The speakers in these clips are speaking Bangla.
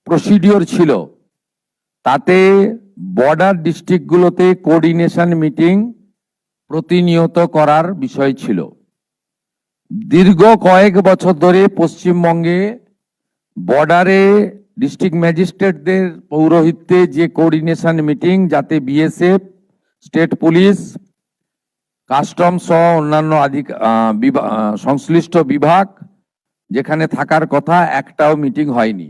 প্রসিডিওর ছিল, তাতে বর্ডার ডিস্ট্রিক্টগুলোতে কোঅর্ডিনেশন মিটিং প্রতিনিয়ত করার বিষয় ছিল। দীর্ঘ কয়েক বছর ধরে পশ্চিমবঙ্গে বর্ডারে ডিস্ট্রিক্ট ম্যাজিস্ট্রেটদের পৌরোহিত্যে যে কোঅর্ডিনেশন মিটিং, যাতে বিএসএফ, স্টেট পুলিশ, কাস্টম সহ অন্যান্য সংশ্লিষ্ট বিভাগ যেখানে থাকার কথা, একটাও মিটিং হয়নি।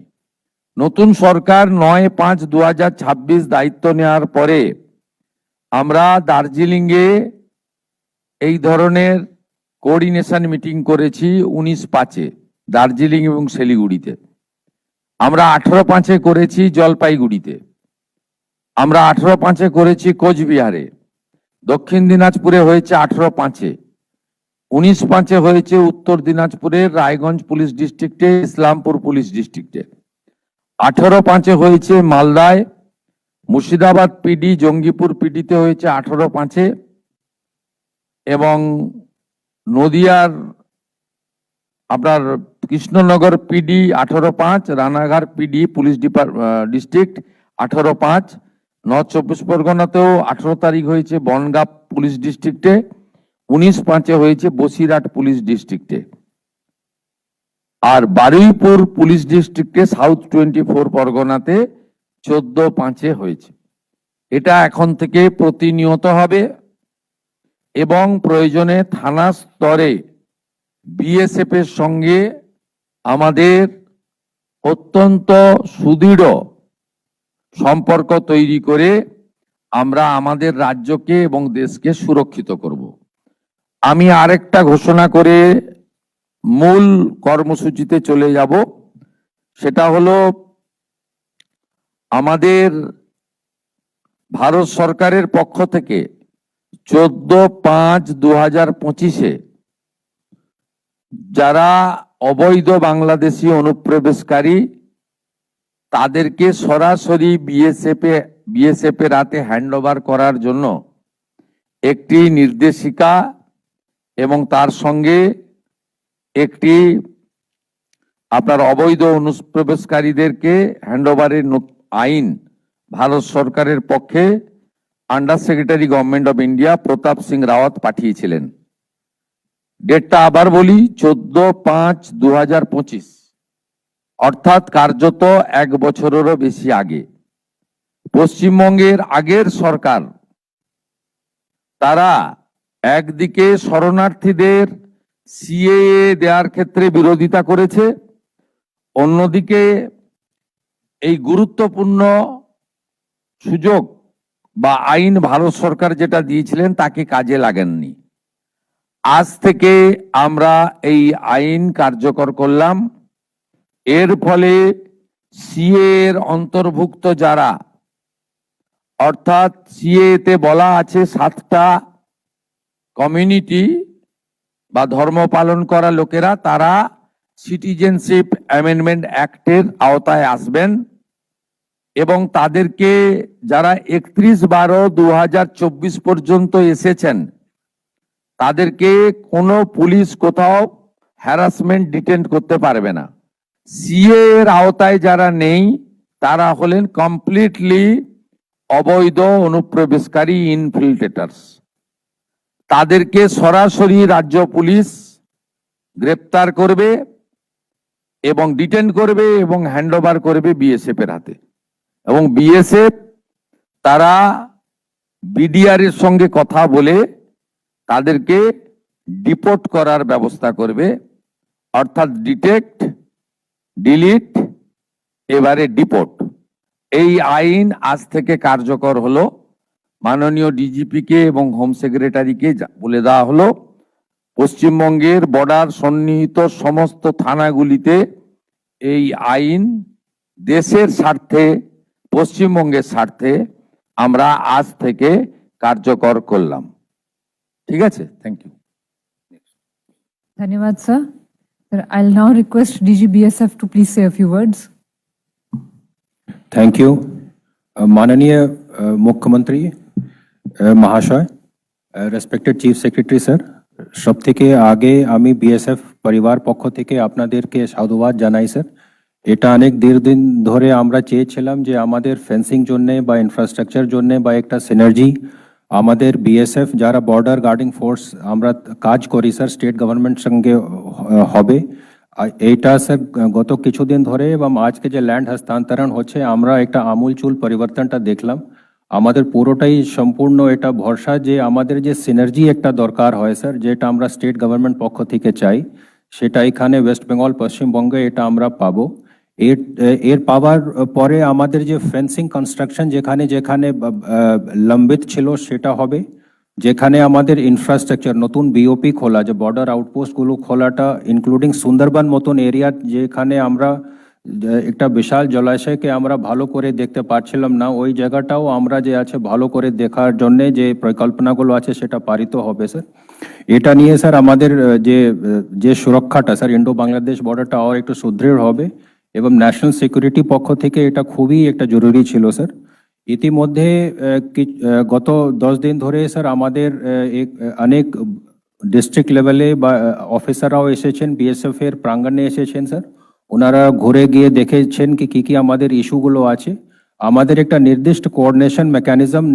নতুন সরকার 9/5/2026 দায়িত্ব নেওয়ার পরে আমরা দার্জিলিংয়ে এই ধরনের কোঅর্ডিনেশন মিটিং করেছি 19/5-এ দার্জিলিং এবং শিলিগুড়িতে। আমরা 18/5-এ করেছি জলপাইগুড়িতে। আমরা 18/5-এ করেছি কোচবিহারে। দক্ষিণ দিনাজপুরে হয়েছে 18/5-এ। 19/5-এ হয়েছে উত্তর দিনাজপুরের রায়গঞ্জ পুলিশ ডিস্ট্রিক্টে, ইসলামপুর পুলিশ ডিস্ট্রিক্টে। 18/5-এ হয়েছে মালদায়, মুর্শিদাবাদ পিডি, জঙ্গিপুর পিডিতে হয়েছে 18/5-এ, এবং নদিয়ার আপনার Krishnanagar PD 18/5, Ranaghat PD police district 18/5। North 24 পরগনাতেও 18 তারিখ হয়েছে বনগাঁ পুলিশ ডিস্ট্রিক্টে, 19/5-এ হয়েছে বসিরহাট পুলিশ ডিস্ট্রিক্টে, আর বারুইপুর পুলিশ ডিস্ট্রিক্টে সাউথ 24 পরগনাতে 14/5-এ হয়েছে। এটা এখন থেকে প্রতিনিয়ত হবে এবং প্রয়োজনে থানা স্তরে বিএসএফ এর সঙ্গে আমাদের অত্যন্ত সুদৃঢ় সম্পর্ক তৈরি করে আমরা আমাদের রাজ্যকে এবং দেশকে সুরক্ষিত করব। আমি আরেকটা ঘোষণা করে মূল কর্মসূচিতে চলে যাব, সেটা হলো আমাদের ভারত সরকারের পক্ষ থেকে 14/5/2025-এ যারা অবৈধ বাংলাদেশি অনুপ্রবেশকারী তাদেরকে সরাসরি বিএসএফ এর হাতে হ্যান্ডওভার করার জন্য একটি নির্দেশিকা এবং তার সঙ্গে একটি আপনার অবৈধ অনুপ্রবেশকারীদেরকে হ্যান্ডওভারের আইন ভারত সরকারের পক্ষে under secretary government of India Pratap Singh Rawat পাঠিয়েছিলেন। ডেটটা আবার বলি, 14/5/2025, অর্থাৎ কার্যত 1 বছরেরও বেশি আগে। পশ্চিমবঙ্গের আগের সরকার তারা একদিকে শরণার্থীদের সিএএ দেওয়ার ক্ষেত্রে বিরোধিতা করেছে, অন্যদিকে এই গুরুত্বপূর্ণ সুযোগ বা আইন ভারত সরকার যেটা দিয়েছিলেন তাকে কাজে লাগাননি। আজ থেকে আমরা এই আইন কার্যকর করলাম। এর ফলে সিএ এর অন্তর্ভুক্ত যারা, অর্থাৎ সিএ তে বলা আছে 7টা কমিউনিটি বা ধর্ম পালন করা লোকেরা, তারা সিটিজেনশিপ অ্যামেন্ডমেন্ট অ্যাক্টের আওতায় আসবেন এবং তাদেরকে যারা 31/12/2024 পর্যন্ত এসেছেন তাদেরকে কোনো পুলিশ কোথাও হ্যারাসমেন্ট ডিটেন্ট করতে পারবে না। সিএ এর আওতায় যারা নেই তারা হলেন কমপ্লিটলি অবৈধ অনুপ্রবেশকারী ইনফিল্ট্রেটার্স। তাদেরকে সরাসরি রাজ্য পুলিশ গ্রেপ্তার করবে এবং ডিটেন করবে এবং হ্যান্ডওভার করবে বিএসএফ এর হাতে, এবং বিএসএফ তারা বিডিআর এর সঙ্গে কথা বলে তাদেরকে ডিপোর্ট করার ব্যবস্থা করবে, অর্থাৎ ডিটেক্ট, ডিলিট, এবারে ডিপোর্ট। এই আইন আজ থেকে কার্যকর হলো। মাননীয় ডিজিপি কে এবং হোম সেক্রেটারিকে বলে দেওয়া হলো পশ্চিমবঙ্গের বর্ডার সন্নিহিত সমস্ত থানাগুলিতে এই আইন দেশের স্বার্থে, পশ্চিমবঙ্গের স্বার্থে আমরা আজ থেকে কার্যকর করলাম। ঠিক আছে, থ্যাংক ইউ। ধন্যবাদ sir. I'll now request DGBSF to please say a few words. Thank you. माननीय मुख्यमंत्री महाशय, রেসপেক্টেড চিফ সেক্রেটারি স্যার, সব থেকে আগে আমি বিএসএফ পরিবার পক্ষ থেকে আপনাদেরকে সাধুবাদ জানাই স্যার। এটা অনেক দীর্ঘদিন ধরে আমরা চেয়েছিলাম যে আমাদের ফেন্সিং জন্য বা ইনফ্রাস্ট্রাকচার জন্য বা একটা সিনার্জি আমাদের বিএসএফ যারা বর্ডার গার্ডিং ফোর্স আমরা কাজ করি স্যার স্টেট গভর্নমেন্ট সঙ্গে হবে। এইটা স্যার গত কিছুদিন ধরে এবং আজকে যে ল্যান্ড হস্তান্তরণ হচ্ছে আমরা একটা আমূলচূল পরিবর্তনটা দেখলাম। আমাদের পুরোটাই সম্পূর্ণ এটা ভরসা যে আমাদের যে সিনার্জি একটা দরকার হয় স্যার যেটা আমরা স্টেট গভর্নমেন্ট পক্ষ থেকে চাই সেটা এখানে ওয়েস্ট বেঙ্গল পশ্চিমবঙ্গে এটা আমরা পাবো। এর পাওয়ার পরে আমাদের যে ফেন্সিং কনস্ট্রাকশন যেখানে যেখানে লম্বিত ছিল সেটা হবে, যেখানে আমাদের ইনফ্রাস্ট্রাকচার নতুন বিওপি খোলা যে বর্ডার আউটপোস্টগুলো খোলাটা ইনক্লুডিং সুন্দরবন মতন এরিয়া যেখানে আমরা একটা বিশাল জলাশয়কে আমরা ভালো করে দেখতে পাচ্ছিলাম না ওই জায়গাটাও আমরা যে আছে ভালো করে দেখার জন্য যে পরিকল্পনাগুলো আছে সেটা পারিত হবে স্যার। এটা নিয়ে স্যার আমাদের যে সুরক্ষাটা স্যার ইন্ডো বাংলাদেশ বর্ডারটা আর একটু সুদৃঢ় হবে এবং ন্যাশনাল সিকিউরিটি পক্ষ থেকে এটা খুবই একটা জরুরি ছিল স্যার। ইতিমধ্যে গত 10 দিন ধরে স্যার আমাদের অনেক ডিস্ট্রিক্ট লেভেলে বা অফিসাররাও এসেছেন বিএসএফ এর প্রাঙ্গণে এসেছেন স্যার। ওনারা ঘুরে গিয়ে দেখেছেন কি কি আমাদের ইস্যুগুলো আছে। আমাদের একটা নির্দিষ্ট কোঅর্ডিনেশন মেকানিজম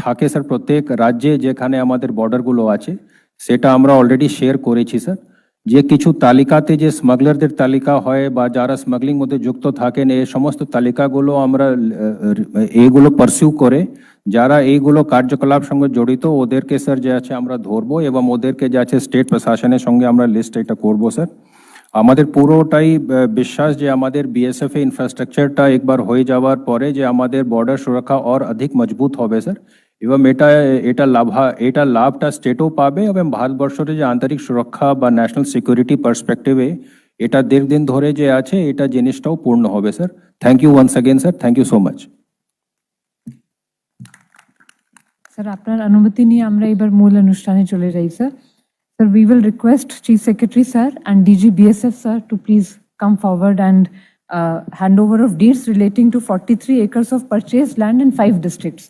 থাকে স্যার প্রত্যেক রাজ্যে যেখানে আমাদের বর্ডারগুলো আছে সেটা আমরা অলরেডি শেয়ার করেছি স্যার। যে কিছু তালিকাতে যে স্মাগলারদের তালিকা হয় বা যারা স্মাগলিং মধ্যে যুক্ত থাকেন এই সমস্ত তালিকাগুলো আমরা এইগুলো পারসিউ করে যারা এইগুলো কার্যকলাপ সঙ্গে জড়িত ওদেরকে স্যার যে আছে আমরা ধরবো এবং ওদেরকে যে আছে স্টেট প্রশাসনের সঙ্গে আমরা লিস্ট এটা করবো স্যার। আমাদের পুরোটাই বিশ্বাস যে আমাদের বিএসএফ এ ইনফ্রাস্ট্রাকচারটা একবার হয়ে যাওয়ার পরে যে আমাদের বর্ডার সুরক্ষা আর অধিক মজবুত হবে স্যার এবং এটা লাভটা স্টেটও পাবে এবং ভারতবর্ষের যে আন্তরিক সুরক্ষা বা ন্যাশনাল সিকিউরিটি পার্সপেক্টিভে এটা দীর্ঘদিন ধরে যে আছে এটা জিনিসটাও পূর্ণ হবে sir. Thank you once again sir, thank you so much. Sir আপনার অনুমতি নিয়ে আমরা এবার মূল অনুষ্ঠানে চলে যাই sir. Sir, we will request Chief Secretary sir and DG BSF sir to please come forward and handover of deeds relating to 43 acres of purchased land in 5 districts.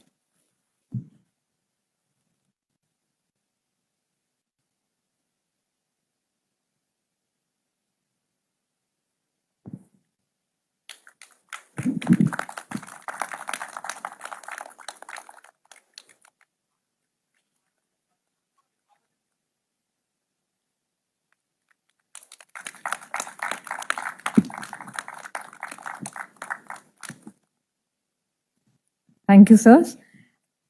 Thank you, sir.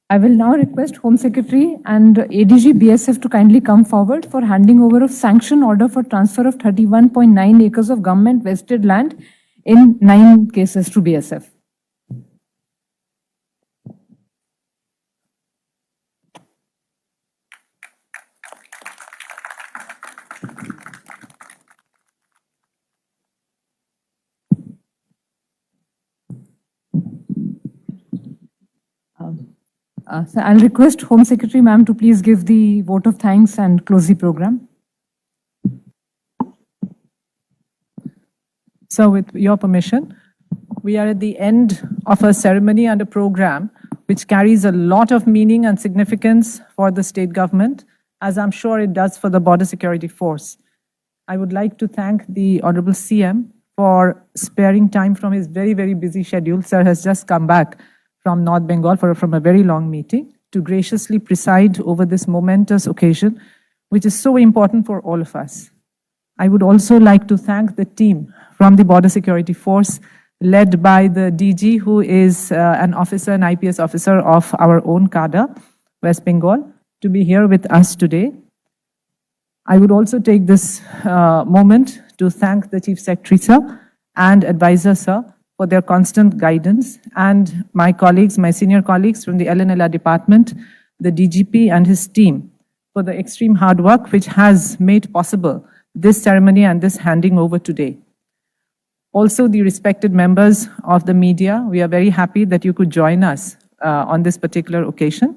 I will now request Home Secretary and ADG BSF to kindly come forward for handing over of sanction order for transfer of 31.9 acres of government vested land in 9 cases to BSF. So I'll request Home Secretary ma'am to please give the vote of thanks and close the program. So with your permission, we are at the end of a ceremony and a program which carries a lot of meaning and significance for the state government, as I'm sure it does for the Border Security Force. I would like to thank the Honorable CM for sparing time from his very, very busy schedule. Sir has just come back from North Bengal from a very long meeting to graciously preside over this momentous occasion, which is so important for all of us. I would also like to thank the team from the Border Security Force, led by the DG, who is an officer, an IPS officer of our own cadre, West Bengal, to be here with us today. I would also take this moment to thank the Chief Secretary, sir, and Advisor, sir, for their constant guidance, and my colleagues, my senior colleagues from the LNLR department, the DGP and his team, for the extreme hard work which has made possible this ceremony and this handing over today. Also, the respected members of the media, we are very happy that you could join us on this particular occasion.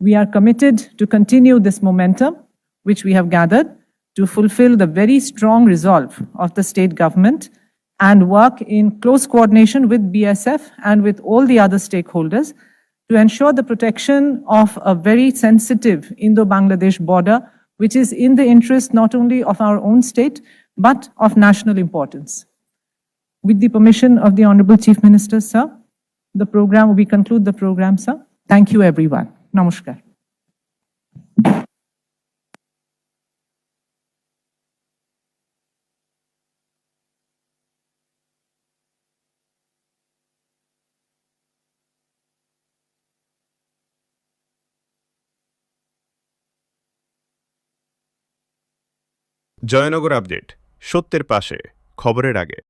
We are committed to continue this momentum which we have gathered to fulfill the very strong resolve of the state government and work in close coordination with BSF and with all the other stakeholders to ensure the protection of a very sensitive Indo-Bangladesh border, which is in the interest not only of our own state, but of national importance. With the permission of the Honorable Chief Minister, sir, we conclude the program, sir. Thank you, everyone. Namaskar. Joynagar update, সত্যের পাশে, খবরের আগে।